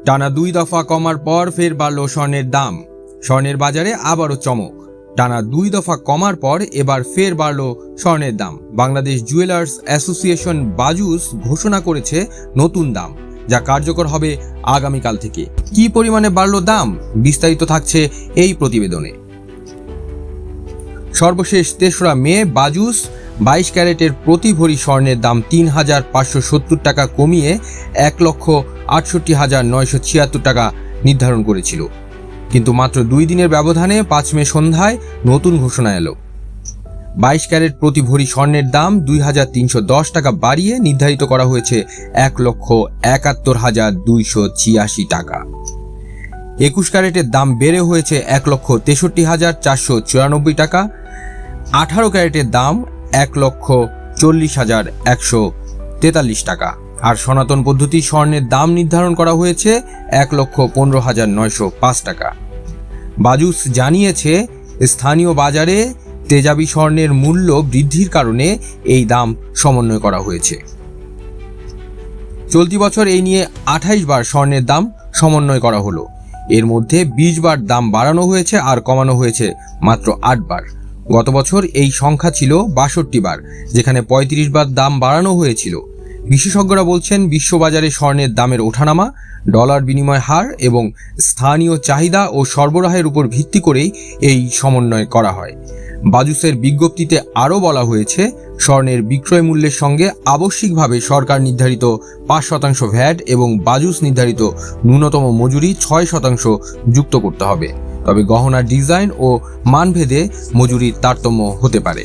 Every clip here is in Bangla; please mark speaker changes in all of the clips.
Speaker 1: টানা 2 দফা কমার পর ফের বাড়ল স্বর্ণের দাম। স্বর্ণের বাজারে আবারও চমক। টানা 2 দফা কমার পর এবার ফের বাড়ল স্বর্ণের দাম। বাংলাদেশ জুয়েলার্স অ্যাসোসিয়েশন বাজুস ঘোষণা করেছে নতুন দাম, যা কার্যকর হবে আগামীকাল থেকে। কি পরিমাণে বাড়ল দাম, বিস্তারিত থাকছে এই প্রতিবেদনে। সর্বশেষ 3রা মে বাজুস 22 ক্যারেটের প্রতি ভরি স্বর্ণের দাম 3,570 টাকা কমিয়ে 1,68,976 টাকা নির্ধারণ করেছিল। কিন্তু মাত্র 2 দিনের ব্যবধানে 5 মে সন্ধ্যায় নতুন ঘোষণা এলো। 22 ক্যারেট প্রতি ভরি স্বর্ণের দাম 2,310 টাকা বাড়িয়ে নির্ধারিত করা হয়েছে 1,71,286 টাকা। 21 ক্যারেটের দাম বেড়ে হয়েছে 1,63,494 টাকা। 18 ক্যারেটের দাম 1,40,143 টাকা। আর সনাতন পদ্ধতি স্বর্ণের দাম নির্ধারণ করা হয়েছে 1,15,905 টাকা। বাজুস জানিয়েছে, স্থানীয় বাজারে তেজাবি স্বর্ণের মূল্য বৃদ্ধির কারণে এই দাম সমন্বয় করা হয়েছে। চলতি বছর এই নিয়ে 28 বার স্বর্ণের দাম সমন্বয় করা হলো। এর মধ্যে 20 বার দাম বাড়ানো হয়েছে আর কমানো হয়েছে মাত্র 8 বার। গত বছর এই সংখ্যা ছিল 62 বার, যেখানে 35 বার দাম বাড়ানো হয়েছিল। বিশেষজ্ঞরা বলছেন, বিশ্ববাজারে স্বর্ণের দামের ওঠানামা, ডলার বিনিময় হার এবং স্থানীয় চাহিদা ও সরবরাহের উপর ভিত্তি করেই এই সমন্বয় করা হয়। বাজুসের বিজ্ঞপ্তিতে আরও বলা হয়েছে, স্বর্ণের বিক্রয় মূল্যের সঙ্গে আবশ্যিকভাবে সরকার নির্ধারিত 5% ভ্যাট এবং বাজুস নির্ধারিত ন্যূনতম মজুরি 6% যুক্ত করতে হবে। তবে গহনার ডিজাইন ও মানভেদে মজুরির তারতম্য হতে পারে।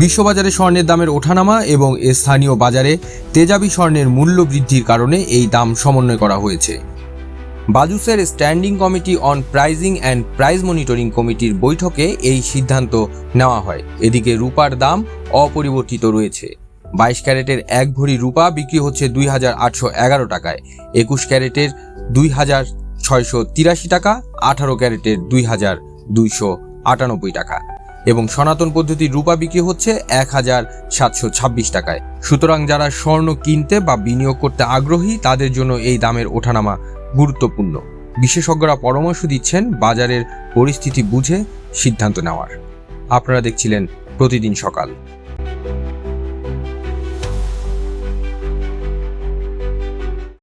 Speaker 1: বিশ্ববাজারে স্বর্ণের দামের ওঠানামা এবং স্থানীয় বাজারে তেজাবি স্বর্ণের মূল্য বৃদ্ধির কারণে এই দাম সমন্বয় করা হয়েছে। বাজুসের standing committee on pricing and price monitoring কমিটির বৈঠকে এই সিদ্ধান্ত নেওয়া হয়। এদিকে রূপার দাম অপরিবর্তিত রয়েছে। 22 ক্যারেটের 1 ভরি রূপা বিক্রি হচ্ছে 2,811 টাকায়, 21 ক্যারেটের 2,683 টাকা, 18 ক্যারেটের 2,298 টাকা এবং সনাতন পদ্ধতির রূপা বিক্রি হচ্ছে 1,726 টাকায়। সুতরাং যারা স্বর্ণ কিনতে বা বিনিয়োগ করতে আগ্রহী, তাদের জন্য এই দামের ওঠানামা গুরুত্বপূর্ণ। বিশেষজ্ঞরা পরামর্শ দিচ্ছেন বাজারের পরিস্থিতি বুঝে সিদ্ধান্ত নেওয়ার। আপনারা দেখছিলেন প্রতিদিন সকাল।